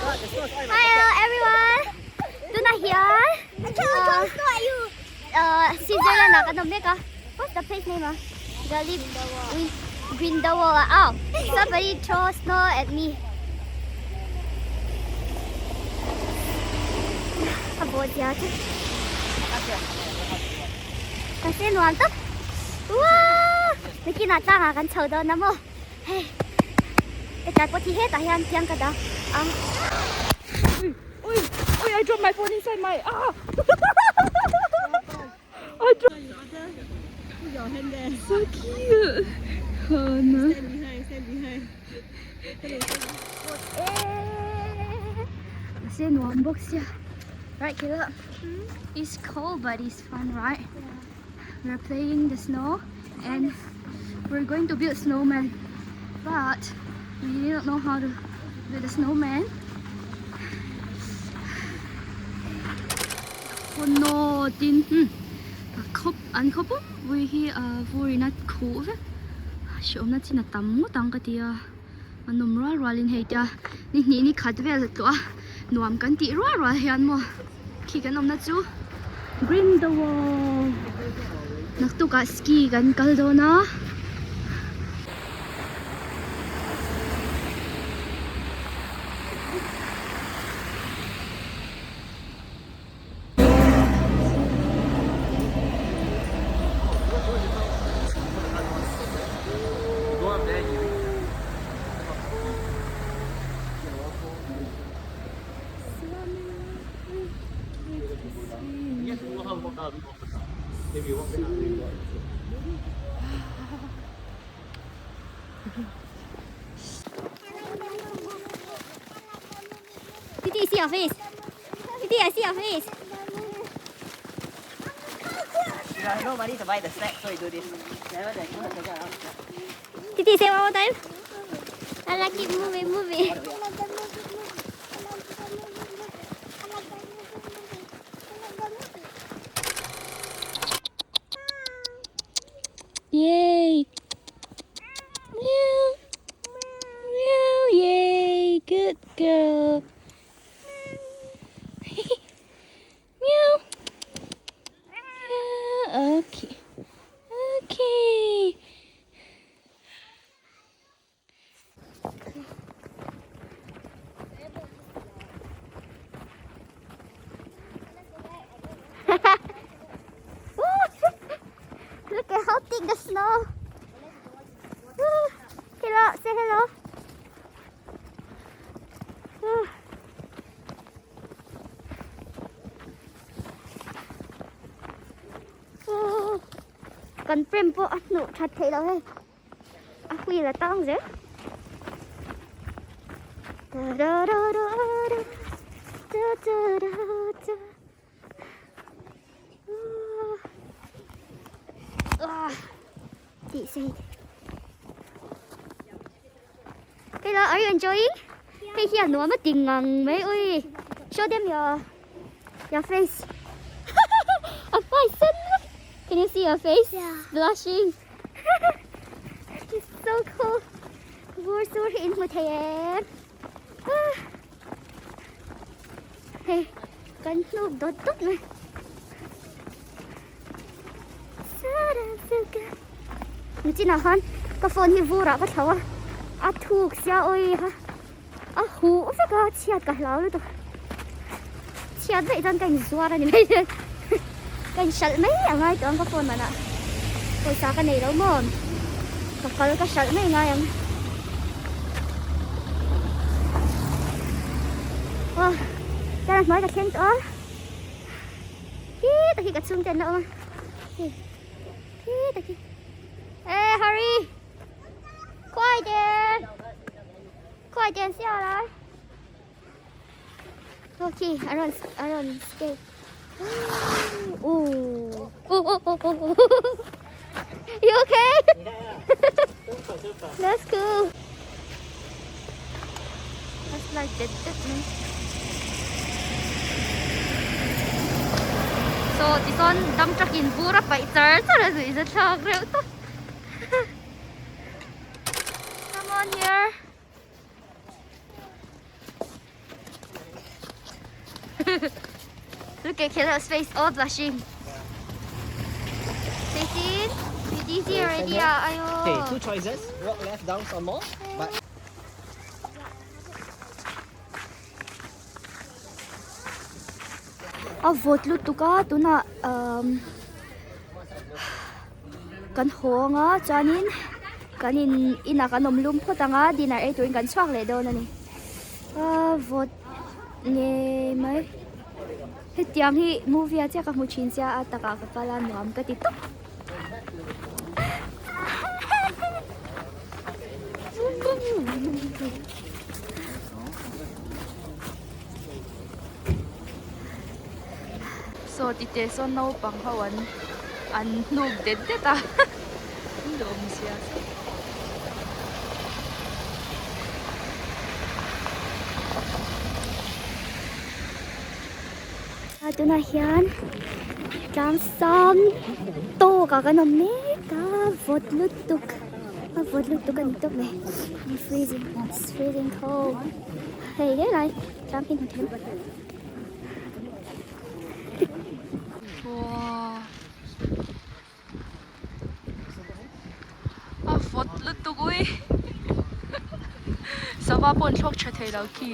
Hello everyone. Do not here. Switzerland là cái đồng biết à? What's the place name? Grinderwald. Oh, somebody throw snow at me. Abo dia chứ. Cái xe nuam tức. Wow. Mấy cái nào ta cần chờ đó nè mô. Hey. Cái trái bột thì hết tại hiện tiếng cái đó. Oi, I dropped my phone inside my. I dropped. Put your hand there. So cute. Oh no. Stand behind. Say no unbox here. Right, Caleb? It's cold, but it's fun, right? We're playing the snow, and we're going to build snowman, but we don't know how to build a snowman. Oh no, tin. Khóc anh khóc á, vui khi vui nó khổ vậy. Sớm nó chỉ là tắm ngó tăng cái tia, mà nôm róa róa lên hay tia, ní khát về là tụi, nuam cái tị róa róa hay anh mua, khi cái nôm nó chú, Grinderwald, nắc tụ cả ski cái đó na. Titi, see your face. Titi, I see your face. There's nobody to buy the snack, so you do this. Titi, say one more time. I like it moving. Yay! Meow! Meow! Yay! Good girl. Meow. Okay. Okay. Look at how thick the snow. Hello, say hello. Cần prem po nụ thật thế đâu hết. Huy là tao dễ. Hello, are you enjoying? Hey, here, no, mất tiền ngang mấy ơi. Show them your face. Apay, sun. Can you see your face? Yeah. Blushing. It's so cool. We're so in with him. Hey, can you do it? Như thế nào hơn? Cái phone hi vu ra bắt đầu à thuộc xia ơi ha. À hú phải có chiết cả lão rồi. Chiết vậy rằng cảnh xóa ra như vậy. Cảnh sẵn mấy à ngay tưởng cái phone mà nè. Ôi sao cái này đâu mà. Cái sẵn mấy ngay em. Wow, cái này mới là khen đó. Hít, khi cái chhungte nữa mà. Hít. Hey, hurry! Quiet down, see how that? Okay, I don't skate. Oh. You okay? That's cool. That's like the man. So this one dump truck in Bura by third, so is it a real? Come on here. Look at Caleb's face, all blushing. Jason, you dizzy already ah? Ayo. Okay, two choices. Walk left, down some more. But vawt lu tuka tuna kan honga chanin kanin ina kanom lum photanga dinner ai tuin kan chuak le do na ni vawt nge mai hetiang hi movie a cha ka mu chin sia ataka ka kala nuam ka ti tok So tite so no pang hawan an nug det ta. Dom siya. tuna hian tlang sam to ka kanom me ka vawt lu tuk kan tok me it's freezing cold hey ghé lại tlang kinh thật thêm Wow. Vawt lu tuk ui. Sava pon thok cha thei lau ki.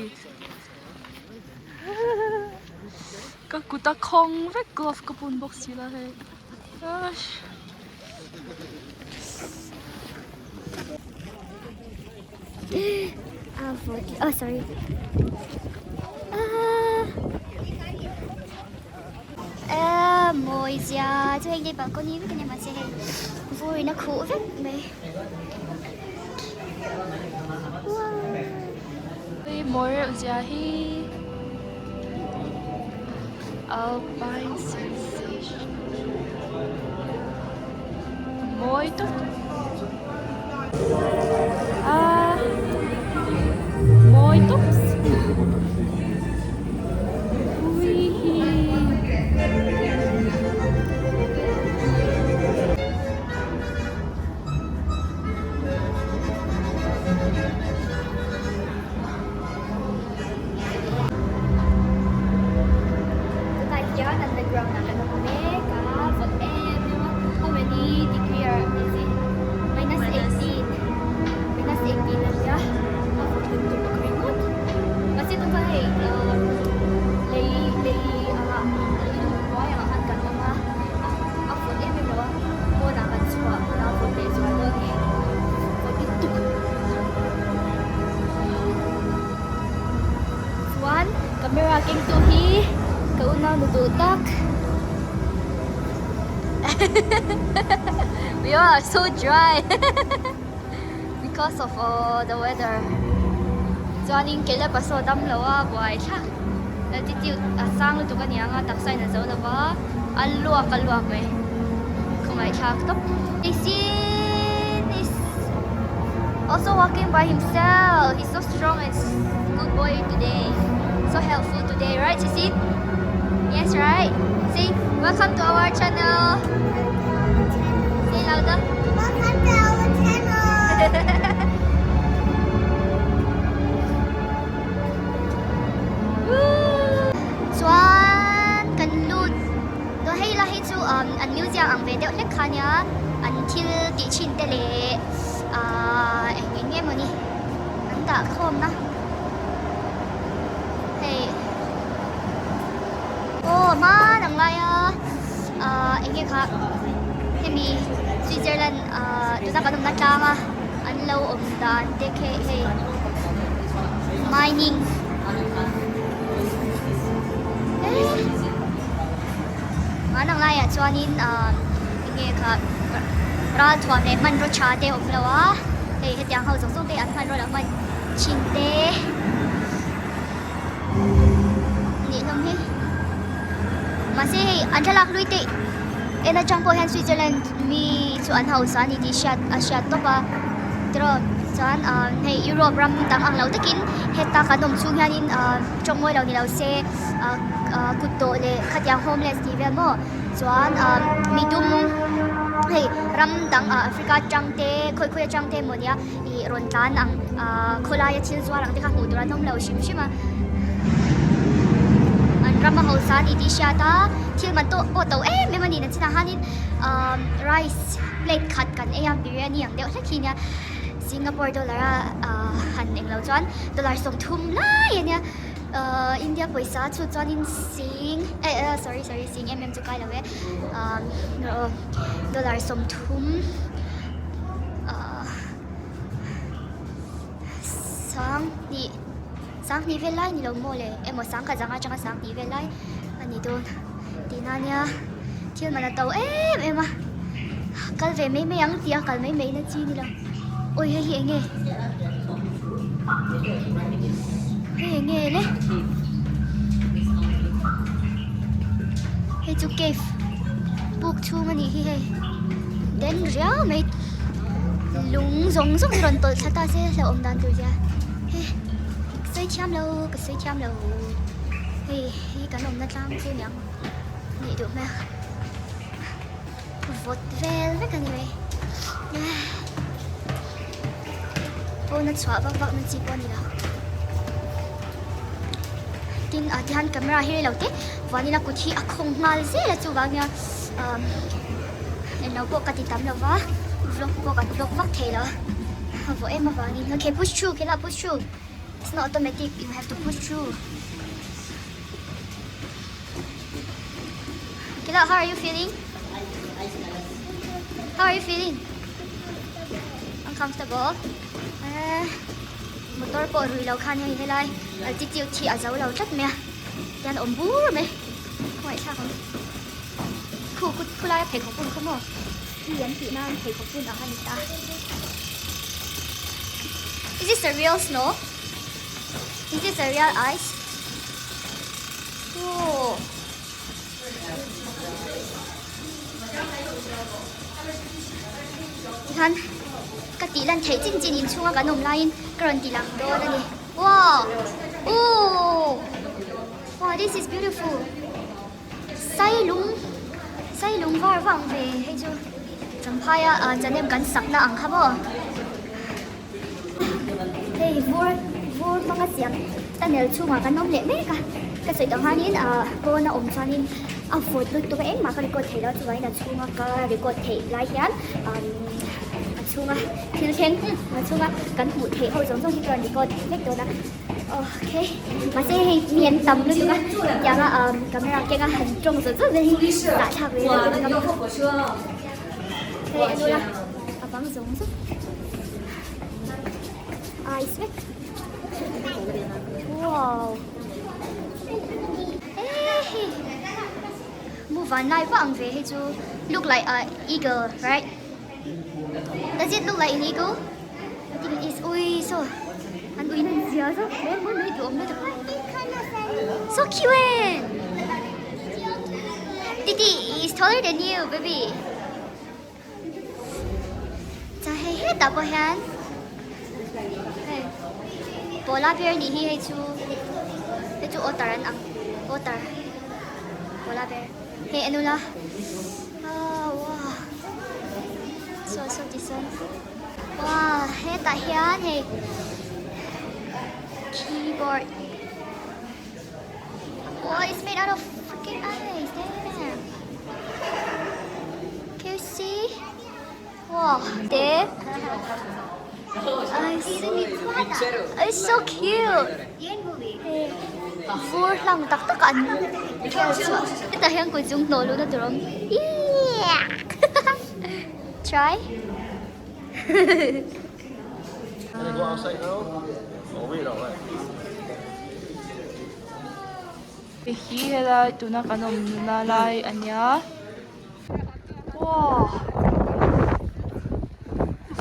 Ka kuta khong vek golf ka pun box sila he. Gosh. Oh sorry mồi già cho anh đi bảo con đi với cái này mà sẽ vui nó khổ rất mày Vì mỗi giờ hi Alpine sensation. Mỗi tốt. Mỗi tốt. Camera king tu hi kauna nututak. We are so dry because of the weather. Chuanin kela paso dam lawa buai tha. Attitude asang lu tu kan yang taksai na zeuh lawa. Alluak mai. Kumai thak top. Isin is also walking by himself. He's so strong and good boy today. So helpful today, right, Sisi? Yes, right? Say, welcome to our channel. Say louder. Welcome to our channel. Chuan kan lut do hay la hi chu an museum ang ve deuh hlek kha nia an thil ti chin te le enge moni an ta khom na ma nang lai enge kha hemi Switzerland tuna kanum na tanga an lo om dan te khe he mining ma nang lai chuanin enge kha ra thwa me man ro cha te om lawa he hetiang ho zong te an man ro la man chin te ni nom he masih anjalak luite ena changpo han Switzerland mi chuan hausa ni ti Asia to pa tro chuan hey Europe ram tang ang lau takin heta kanom chung hianin chongmoi lau ni lau se kutto le khatyang homeless ni ve mo chuan mi dum hey ram tang Africa changte khoi changte monia I ron tan ang kholaya thil zuarang te kha mu turan nom lau shim shima ram mà hậu sa đi xia ta thiên mà to tàu em mà đi nè chỉ là hanin rice plate khát cần em biryani ang đeo hết khi nha Singapore dollar han eng lo chuan dollar som thum lai ania India paisa chu chuan in sorry sing chu kai lo ve dollar som thum sang ni velai ni lo mo le emo sang ka janga changa sang ni velai ani don tinania thil mana tàu em à kal ve mấy ang tia kal mấy na chi ni lo ôi hay nghe le hay chú cave book chu mani hi hay den ria mấy lung rong ron tol thata se la om dan tu ja hey xây cham lâu hey cái nồng nó cham chưa nhang nhị được mẹ vót vel với cái này cô nó xóa vác nó chỉ con gì đâu tin thì han camera hi lâu thế và ni là cô chi không ngal gì là chú vang nha nên nó bộ cái tắm đâu vá vlog vác thế đó vợ em mà vang ni okay push through cái là push through it's not automatic you have to push through okay how are you feeling uncomfortable motor po rui lau khan hay lai chi chiu chi a zau lau rất mẹ yan om bu mẹ ngoại sao không khu lai thấy khóc không không đi yan thị nan thấy khóc ở Hanita. Is this a real snow? Is this a real ice? Oh. Kan katilan thấy chính in chung cái nồng line cái tí làm đó đây. Wow. Oh. Wow, this is beautiful. Say lung var vang về hay chưa? Chẳng phải chẳng em cắn sặc na ăn khá bò. Hey, vua mga siyang tanel chung cái nồng lệ mấy cái sợi tàu hanin cô na om chanin food lut tu cái mà cái record thấy đó tụi nó chung cái record thấy lại hiền chung thiên thiên chung cắn hủ thể hậu giống trong cái record hết rồi đó. Ok, mà sẽ miền tầm luôn nữa. Dạ là camera kia là hình trông rất là đã thà với là cái nó không có chưa. Thế anh là bắn giống rất. Ice wow. Hey. Move on night vang về hay chú look like an eagle, right? Does it look like an eagle? I think it is. Ui, so. Anh ui nó dừa rồi. Đến muốn lấy trộm nó được. So cute. Titi is taller than you, baby. Chả hay hết tập bò hắn. Hey. Polar bear ni hi hay chú. Hay chú otter anh ang. Otter. Polar bear. Hey, ano la? Oh, wow. So decent. Wow, hey ta hiyan hey. Keyboard. Oh, it's made out of freaking ice. Damn. Can you see? Wow, there. I see. It's so cute. Vua lang tak anh. Kita yang kunjung nolu na turun. Yeah. Try. Can you go outside now? Or wait outside? Hi lai tuna kanom na lai ania. Wow.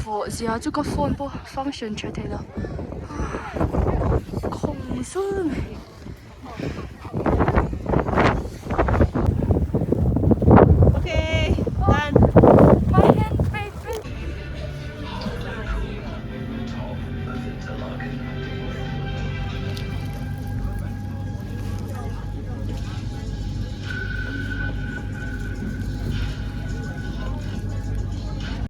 Vợ zia chu ka phone po function cha thế nào. Không sương.